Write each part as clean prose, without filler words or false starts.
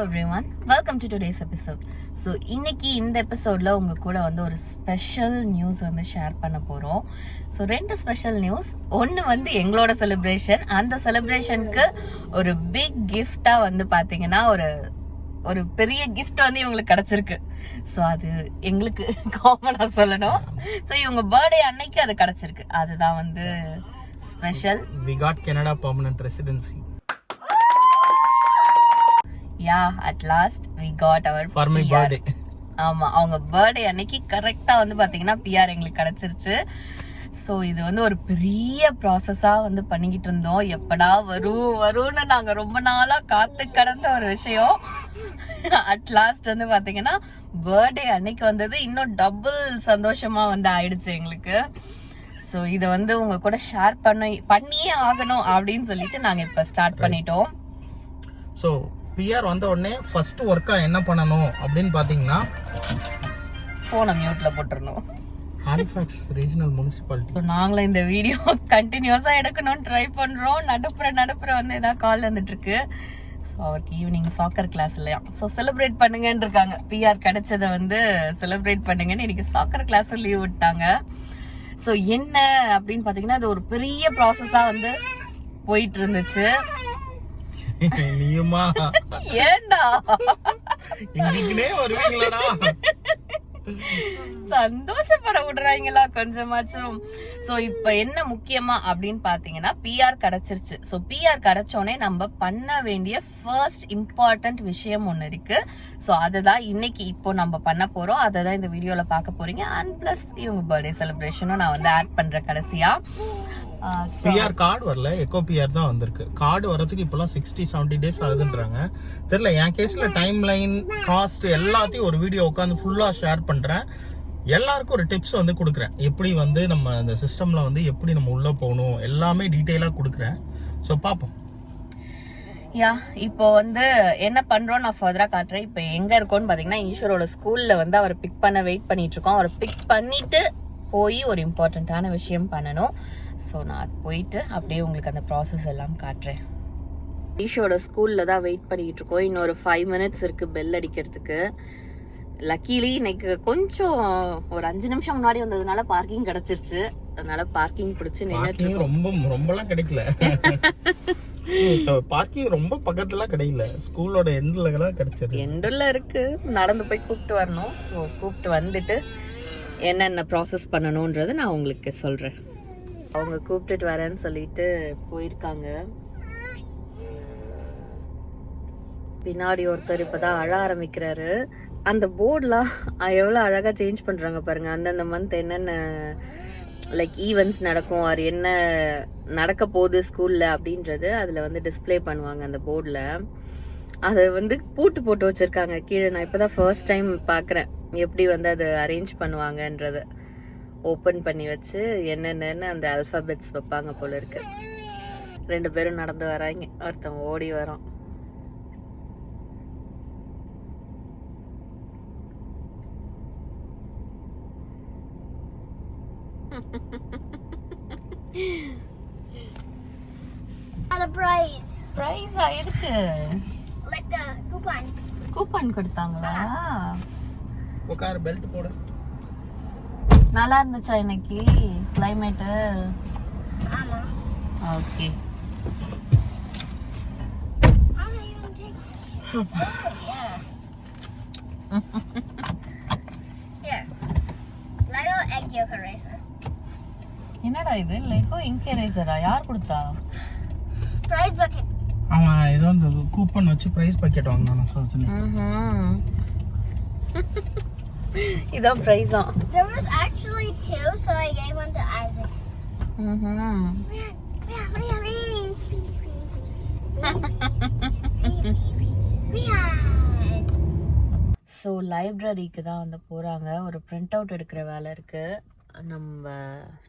everyone, welcome to today's episode. So இன்னைக்கு இந்த எபிசோட்ல உங்க கூட வந்து ஒரு ஸ்பெஷல் நியூஸ் வந்து ஷேர் பண்ண போறோம். So 2 special news. ஒன்று வந்து எங்களோட செலிப்ரேஷன். அந்த செலிப்ரேஷனுக்கு ஒரு பிக் கிஃப்டா வந்து பாத்தீங்கன்னா ஒரு பெரிய கிஃப்ட் வந்து இவங்களுக்கு கிடைச்சிருக்கு. ஸோ அது எங்களுக்கு காமனா சொல்லணும். ஸோ இவங்க பர்த்டே அன்னைக்கு அது கிடைச்சிருக்கு. அதுதான் வந்து special. We got Canada permanent residency. Yeah, at last we got our for my PR. birthday. ஆமா, அவங்க பர்த்டே அன்னைக்கு கரெக்டா வந்து பாத்தீங்கன்னா பிஆர் எங்களுக்கு கிடைச்சிருச்சு. ஸோ இது வந்து ஒரு பெரிய ப்ராசஸா வந்து பண்ணிக்கிட்டு இருந்தோம். எப்படா வரும்னு நாங்க ரொம்ப நாளா காத்து கடந்த ஒரு விஷயம். அட் லாஸ்ட் வந்து பாத்தீங்கன்னா பர்த்டே அன்னைக்கு வந்தது இன்னும் டபுள் சந்தோஷமா வந்து ஆயிடுச்சு எங்களுக்கு. ஸோ இதை வந்து உங்க கூட ஷேர் பண்ணியே ஆகணும் அப்படின்னு சொல்லிட்டு நாங்க இப்ப ஸ்டார்ட் பண்ணிட்டோம். ஸோ பிஆர் வந்த உடனே ஃபர்ஸ்ட் ஒர்க்கா என்ன பண்ணணும் அப்படின்னு பாத்தீங்கன்னா போன மியூட்ல போட்டுறணும். Halifax regional municipality. நாங்களும் இந்த வீடியோ கண்டினியூஸா எடுக்கணும்னு ட்ரை பண்றோம். நடுப்புற வந்து ஏதாவது கால் வந்துட்டு இருக்கு. ஸோ அவருக்கு ஈவினிங் சாக்கர் கிளாஸ் இல்லையா, ஸோ செலிப்ரேட் பண்ணுங்கன்னு இருக்காங்க. பிஆர் கிடைச்சதை வந்து செலிப்ரேட் பண்ணுங்கன்னு இன்னைக்கு சாக்கர் கிளாஸ் லீவ் விட்டாங்க. ஸோ என்ன அப்படின்னு பாத்தீங்கன்னா அது ஒரு பெரிய ப்ராசஸா வந்து போயிட்டு இருந்துச்சு. நீயுமா ஏண்டா இங்கனே வருவீங்களா? சந்தோஷப்பட விடுறாங்களா கொஞ்சமாச்சும். சோ இப்ப என்ன முக்கியமா அப்படின்னு பாத்தீங்கன்னா பிஆர் கிடைச்சிருச்சு. சோ பிஆர் கிடைச்சோடனே நம்ம பண்ண வேண்டிய ஃபர்ஸ்ட் இம்பார்ட்டன்ட் விஷயம் ஒண்ணு இருக்கு. சோ அதுதான் இன்னைக்கு இப்போ நம்ம பண்ண போறோம். அதை தான் இந்த வீடியோல பார்க்க போறீங்க. அண்ட் பிளஸ் இவங்க பர்த்டே செலிப்ரேஷனும் நான் வந்து ஆட் பண்றேன் கடைசியா. பிஆர் கார்டு வரல, எக்கோ பிஆர் தான் வந்திருக்கு. கார்டு வரதுக்கு இப்பெல்லாம் 60-70 டேஸ் ஆகுதுன்றாங்க. தெரியல, என் கேஸ்ல டைம் லைன், காஸ்ட் எல்லாத்தையும் ஒரு வீடியோ உட்காந்து ஃபுல்லா ஷேர் பண்றேன். எல்லாருக்கும் ஒரு டிப்ஸ் வந்து கொடுக்குறேன். எப்படி வந்து நம்ம இந்த சிஸ்டம்ல வந்து எப்படி நம்ம உள்ள போகணும் எல்லாமே டீட்டெயிலா கொடுக்குறேன். ஸோ பார்ப்போம். யா, இப்போ வந்து என்ன பண்றோம் நான் ஃபர்தரா காட்டுறேன். இப்போ எங்க இருக்கோம்னு பாத்தீங்கன்னா ஈஸ்வரோட ஸ்கூல்ல வந்து அவரை பிக் பண்ண வெயிட் பண்ணிட்டு இருக்கோம். அவரை பிக் பண்ணிட்டு போய் ஒரு இம்பார்ட்டன்டான விஷயம் பண்ணணும். ஸோ நான் போயிட்டு அப்படியே உங்களுக்கு அந்த ப்ராசஸ் எல்லாம் காட்டுறேன். ஈஷோட ஸ்கூல்ல தான் வெயிட் பண்ணிட்டு இருக்கோம். இன்னொரு 5 மினிட்ஸ் இருக்கு பெல் அடிக்கிறதுக்கு. லக்கிலி இன்னைக்கு கொஞ்சம் ஒரு 5 நிமிஷம் முன்னாடி வந்ததுனால பார்க்கிங் கிடைச்சிருச்சு. அதனால பார்க்கிங் பிடிச்சு நின்னுட்டு ரொம்பலாம் கிடைக்கல. பார்க்கிங் ரொம்ப பக்கத்துல கிடைக்கல, ஸ்கூலோட எண்ட்ல தான் கிடைச்சது. எண்ட்ல இருக்கு, நடந்து போய் கூப்பிட்டு வரணும். ஸோ கூப்பிட்டு வந்துட்டு என்னென்ன ப்ராசஸ் பண்ணணும்ன்றது நான் உங்களுக்கு சொல்றேன். அவங்க கூப்பிட்டுட்டு வரேன்னு சொல்லிட்டு போயிருக்காங்க. பின்னாடி ஒருத்தர் இப்பதான் அழ ஆரம்பிக்கிறாரு. அந்த போர்ட்லாம் எவ்வளவு அழகா சேஞ்ச் பண்றாங்க பாருங்க. அந்தந்த மந்த் என்னென்ன லைக் ஈவெண்ட்ஸ் நடக்கும், அது என்ன நடக்க போகுது ஸ்கூல்ல அப்படின்றது அதுல வந்து டிஸ்பிளே பண்ணுவாங்க அந்த போர்ட்ல. அதை வந்து போட்டு வச்சிருக்காங்க கீழே. நான் இப்பதான் ஃபர்ஸ்ட் டைம் பாக்குறேன் எப்படி வந்து அதை அரேஞ்ச் பண்ணுவாங்கன்றது. ஓப்பன் பண்ணி வச்சு என்னென்னு அந்த அல்பாபெட்ஸ் வைப்பாங்க போல இருக்கு. 2 பேரும் நடந்து வராங்க, ஒருத்தன் ஓடி வரோம். பிரைஸா எதுக்கு? கூப்பன் கொடுத்தாங்களா? உட்கார், பெல்ட் போடு. நல்லா இருந்துச்சா இன்னைக்கு கிளைமேட்? ஓகே. என்னடா இது லெகோ இங்க் எரேசரா? யார் கொடுத்தா? Prize packet. அவன் ஏதோ அந்த கூப்பன் வச்சு பிரைஸ் பக்கெட் வாங்குனானே சொல்லுங்க. இதான் பிரைஸா? There was actually 2, so I gave one to Isaac. So லைப்ரரிக்கு தான் வந்து போகிறாங்க. ஒரு பிரிண்ட் அவுட் எடுக்கிற வேலை இருக்குது. நம்ம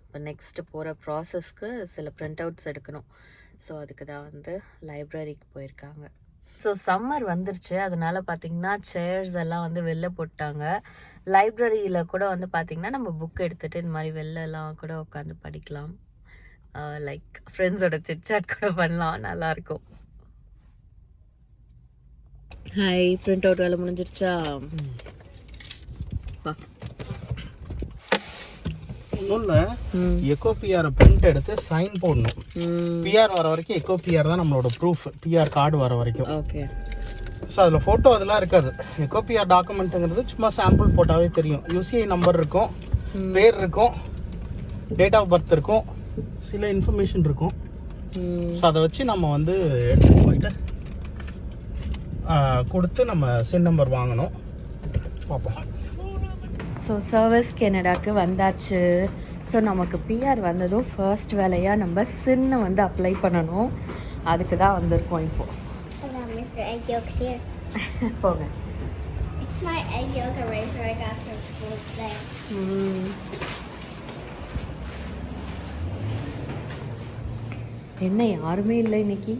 இப்போ நெக்ஸ்ட் போகிற ப்ராசஸ்க்கு சில பிரிண்ட் அவுட்ஸ் எடுக்கணும். ஸோ அதுக்கு தான் வந்து லைப்ரரிக்கு போயிருக்காங்க. ஸோ சம்மர் வந்துருச்சு, அதனால பார்த்தீங்கன்னா சேர்ஸ் எல்லாம் வந்து வெளில போட்டாங்க. லைப்ரரியில் கூட வந்து பார்த்தீங்கன்னா நம்ம புக் எடுத்துகிட்டு இந்த மாதிரி வெளிலலாம் கூட உட்காந்து படிக்கலாம். லைக் ஃப்ரெண்ட்ஸோட சிட் சாட் கூட பண்ணலாம், நல்லாயிருக்கும். ஹாய், பிரிண்ட் அவுட் வேலை முடிஞ்சிருச்சா? வா. ஒன்றும் இல்லை, எக்கோ பிஆர் பிரிண்ட் எடுத்து சைன் போடணும். பிஆர் வர வரைக்கும் எக்கோ பிஆர் தான் நம்மளோட ப்ரூஃப், பிஆர் கார்டு வர வரைக்கும். ஓகே. ஸோ அதில் ஃபோட்டோ அதெல்லாம் இருக்காது. எக்கோ பிஆர் டாக்குமெண்ட்டுங்கிறது சும்மா சாம்பிள் போட்டாவே தெரியும். யூசிஐ நம்பர் இருக்கும், பேர் இருக்கும், டேட் ஆஃப் பர்த் இருக்கும், சில இன்ஃபர்மேஷன் இருக்கும். ஸோ அதை வச்சு நம்ம வந்து எடுத்துகிட்டு போயிட்டு கொடுத்து நம்ம சின் நம்பர் வாங்கணும். பார்ப்போம். ஸோ சர்வீஸ் கனடாக்கு வந்தாச்சு. ஸோ நமக்கு பிஆர் வந்ததும் ஃபர்ஸ்ட் வேலையாக நம்ம சின்னை வந்து அப்ளை பண்ணணும். அதுக்கு தான் வந்திருக்கோம் இப்போது. Hello, Mr. Egg Yolk's here. போங்க. It's my egg yolk eraser I got from school today. என்ன யாருமே இல்லை இன்னைக்கு?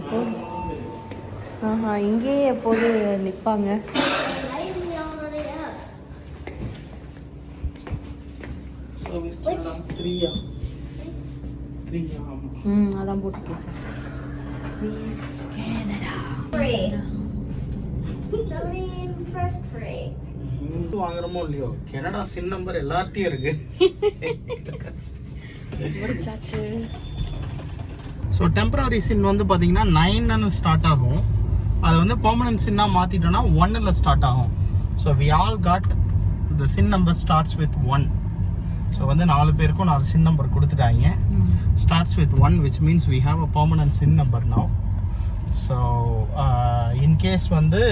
எப்போ இங்கேயே எப்போது நிற்பாங்க? அதான் போட்டுருக்கேன் sir. Miss Canada. Free. First free. வாங்குறோமோ இல்லையோ, கனடா சின் நம்பர் எல்லார்ட்டையும் இருக்கு. முடிச்சாச்சு. ஸோ டெம்பரரி சின் வந்து பார்த்தீங்கன்னா 9 ஸ்டார்ட் ஆகும். அதை வந்து பெர்மனன்ட் சின்னாக மாற்றிட்டோன்னா 1 ஸ்டார்ட் ஆகும். So we all got the SIN number starts with 1. So வந்து 4 பேருக்கும் 4 சின் நம்பர் கொடுத்துட்டாங்க. Starts with 1 which means we have a permanent SIN number now. So in case வந்து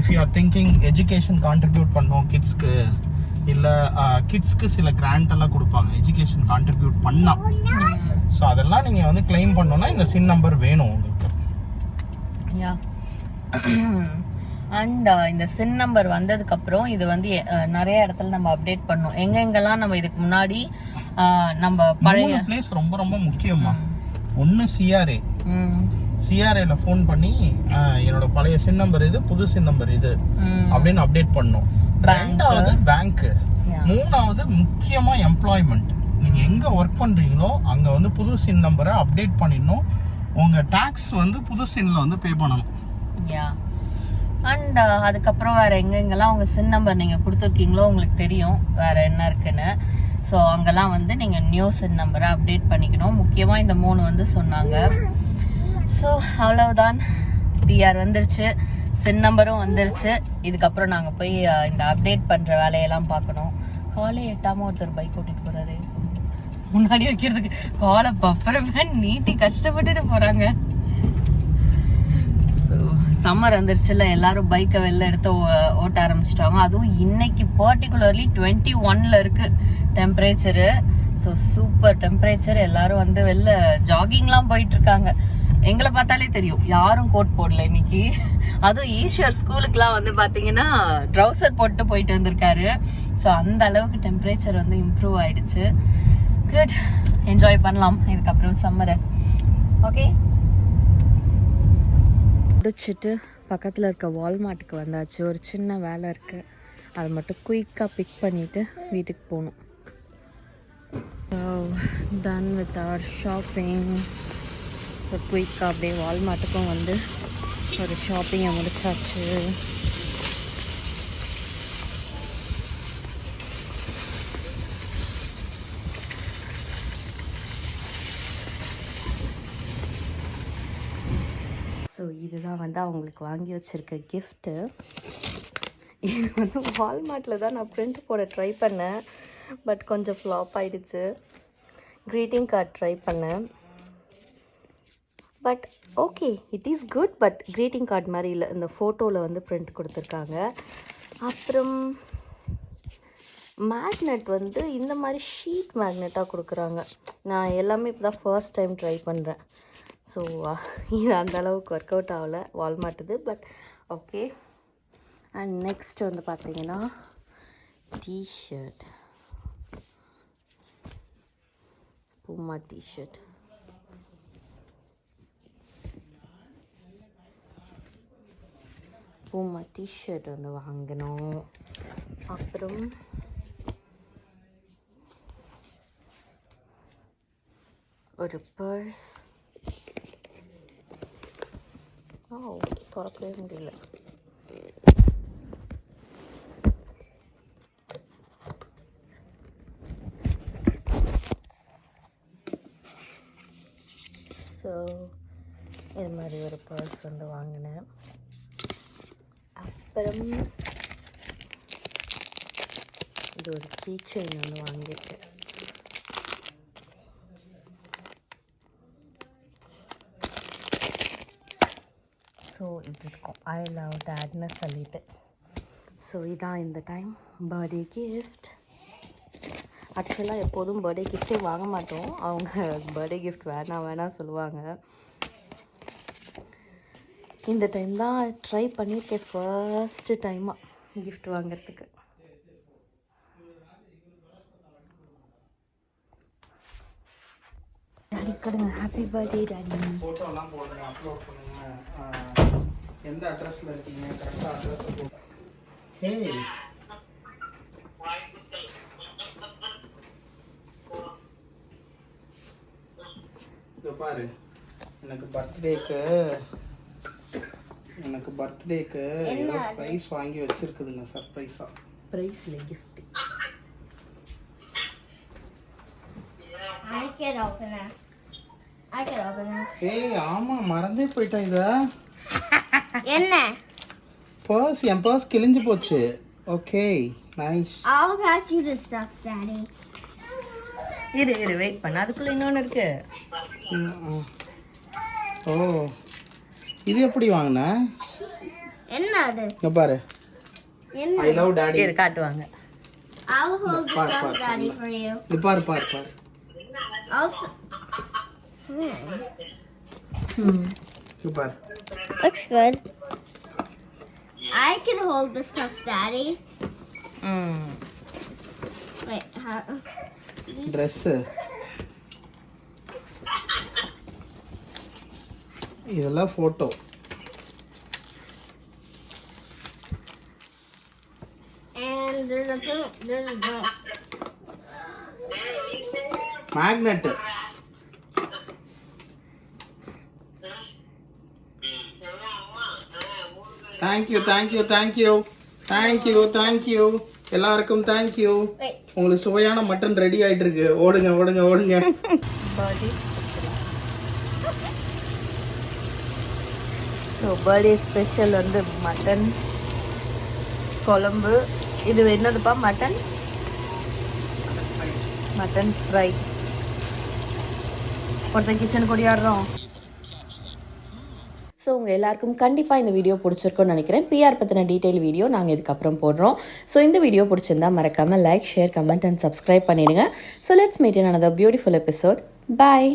if you are thinking education contribute பண்ணோம் கிட்ஸ்க்கு, இல்லை கிட்ஸ்க்கு சில grand எல்லாம் கொடுப்பாங்க education contribute பண்ணால். ஸோ அதெல்லாம் நீங்கள் வந்து கிளைம் பண்ணோன்னா இந்த சின் நம்பர் வேணும் உங்களுக்கு. யா. அண்ட் இந்த சின் நம்பர் வந்ததுக்கப்புறம் இது வந்து நிறைய இடத்துல நம்ம அப்டேட் பண்ணோம். எங்கெங்கெல்லாம் நம்ம இதுக்கு முன்னாடி நம்ம பழைய பிளேஸ் ரொம்ப ரொம்ப முக்கியமா. ஒன்று சிஆர்ஏ, சிஆர்ஏல ஃபோன் பண்ணி என்னோட பழைய சின் நம்பர் இது, புது சின் நம்பர் இது அப்படின்னு அப்டேட் பண்ணோம். ரெண்டாவது பேங்க், மூணாவது முக்கியமா எம்ப்ளாய்மெண்ட். நீங்க எங்க ஒர்க் பண்றீங்களோ அங்க வந்து புது சின் நம்பரை அப்டேட் பண்ணிடணும். உங்க டாக்ஸ் வந்து புது சின்ல வந்து பே பண்ணணும். யா. அண்ட் அதுக்கப்புறம் வேற எங்கெங்கெல்லாம் உங்க சின் நம்பர் நீங்க கொடுத்துருக்கீங்களோ உங்களுக்கு தெரியும் வேற என்ன இருக்குன்னு. ஸோ அங்கெல்லாம் வந்து நீங்க நியூ சின் நம்பரை அப்டேட் பண்ணிக்கணும். முக்கியமா இந்த 3 வந்து சொன்னாங்க. ஸோ அவ்வளவுதான், பிஆர் வந்துருச்சு, சின் நம்பரும் வந்துருச்சு. இதுக்கப்புறம் நாங்கள் போய் இந்த அப்டேட் பண்ணுற வேலையெல்லாம் பார்க்கணும். காலை எட்டாமல் ஒருத்தர் பைக் ஓட்டிட்டு போகிறாரு. முன்னாடி வைக்கிறதுக்கு காலை பப்பரமே நீட்டி கஷ்டப்பட்டுட்டு போகிறாங்க. ஸோ சம்மர் வந்துருச்சுல, எல்லாரும் பைக்கை வெளில எடுத்து ஓட்ட ஆரம்பிச்சிட்டாங்க. அதுவும் இன்னைக்கு பர்டிகுலர்லி 21 இருக்கு டெம்பரேச்சரு. So super temperature. எல்லாரும் வந்து வெளில ஜாகிங்லாம் போயிட்டு இருக்காங்க. எங்களை பார்த்தாலே தெரியும் யாரும் கோட் போடல இன்னைக்கு. அதுவும் ஈஸ்வர் ஸ்கூலுக்குலாம் வந்து பார்த்தீங்கன்னா ட்ரௌசர் போட்டு போயிட்டு வந்திருக்காரு. ஸோ அந்த அளவுக்கு டெம்பரேச்சர் வந்து இம்ப்ரூவ் ஆயிடுச்சு. குட், என்ஜாய் பண்ணலாம் இதுக்கப்புறம் சம்மரை. ஓகே, முடிச்சுட்டு பக்கத்தில் இருக்க வால்மார்ட்டுக்கு வந்தாச்சு. ஒரு சின்ன வேலை இருக்கு, அதை மட்டும் குயிக்காக பிக் பண்ணிட்டு வீட்டுக்கு போகணும். Done with our shopping. So குயிக்காக அப்படியே வால்மார்ட்டுக்கும் வந்து ஒரு ஷாப்பிங்கை முடிச்சாச்சு. ஸோ இதுதான் வந்து அவங்களுக்கு வாங்கி வச்சுருக்க கிஃப்ட்டு. இது வந்து வால்மார்ட்டில் தான் நான் பிரிண்ட் போட ட்ரை பண்ணேன், பட் கொஞ்சம் ஃப்ளாப் ஆகிடுச்சு. க்ரீட்டிங் கார்டு ட்ரை பண்ணேன், but okay it is good. But greeting card மாதிரி இல்லை, இந்த ஃபோட்டோவில் வந்து பிரிண்ட் கொடுத்துருக்காங்க. அப்புறம் மேக்னெட் வந்து இந்த மாதிரி ஷீட் மேக்னெட்டாக கொடுக்குறாங்க. நான் எல்லாமே இப்போ தான் ஃபர்ஸ்ட் டைம் ட்ரை பண்ணுறேன். ஸோ இது அந்த அளவுக்கு ஒர்க் அவுட் ஆகலை வால்மார்ட்டுது, பட் ஓகே. அண்ட் நெக்ஸ்ட் வந்து பார்த்தீங்கன்னா டிஷர்ட், பூமா டிஷர்ட். பூமா டிஷர்ட் வந்து வாங்கினோம். அப்புறம் ஒரு பர்ஸ், திறக்கவே முடியல. ஸோ இது மாதிரி ஒரு பர்ஸ் வந்து வாங்கினேன். அப்புறம் இது ஒரு கீ செயின் வந்து வாங்கியிருக்கேன். ஸோ இப்படி இருக்கும் ஐ லவ் டேட்னு சொல்லிட்டு. ஸோ இதான் இந்த டைம் பர்த்டே கிஃப்ட். ஆக்சுவலாக எப்போதும் பர்த்டே கிஃப்ட்டே வாங்க மாட்டோம். அவங்க பர்த்டே கிஃப்ட் வேணாம் சொல்லுவாங்க. இந்த டைம் தான் ட்ரை பண்ணியிருக்கேன் ஃபர்ஸ்ட்டு டைமாக கிஃப்ட் வாங்கிறதுக்கு. டாடி கொடுங்க. Happy birthday daddy. ஃபோட்டோலாம் போடுங்க, அப்லோட் பண்ணுங்க. எந்த அட்ரஸில் இருக்கீங்க கரெக்டாக அட்ரஸை போட்டு. ஹே இதை பாரு, எனக்கு பர்த்டேக்கு ஏதோ ப்ரைஸ் வாங்கி வச்சிருக்குதுங்க சர்ப்ரைஸா. ப்ரைஸ் இல்லை, gift. I can open it. ஏய் ஆமா, மறந்தே போயிட்டேன். இத என்ன? பர்ஸ், என் பர்ஸ் கிழிஞ்சு போச்சு. Okay nice. I'll pass you the stuff, Daddy. இரு வெயிட் பண்ண, அதுக்குள்ள இன்னொன்று இருக்கு. ஓ, இது எப்படி வாங்கின? என்ன அது? இங்க பாரு. என்ன? I love daddy. இரு காட்டுவாங்க. I'll hold the stuff, Daddy, for you. இது பாரு பாரு பாரு. இது பாரு. Looks good. I can hold the stuff, Daddy. Wait, how? Dress. இதெல்லாம் photo. And there's a dress. Magnet. Thank you. எல்லாருக்கும் thank you. Wait. உங்களுக்கு சுவையான மட்டன் ரெடி ஆயிட்டு இருக்கு. ஓடுங்க. பர்த்டே ஸோ பர்த்டே ஸ்பெஷல் வந்து மட்டன் குழம்பு. இது என்னதுப்பா? Mutton fry. ஒருத்தன் கிச்சன் கொடியாடுறோம். ஸோ உங்கள் எல்லாருக்கும் கண்டிப்பாக இந்த வீடியோ பிடிச்சிருக்கும்னு நினைக்கிறேன். பிஆர் பற்றின டீட்டெயில் வீடியோ நாங்கள் இதுக்கப்புறம் போடுறோம். ஸோ இந்த வீடியோ பிடிச்சிருந்தா மறக்காமல் like, share, comment and subscribe பண்ணிடுங்க. So let's meet in another beautiful episode. Bye.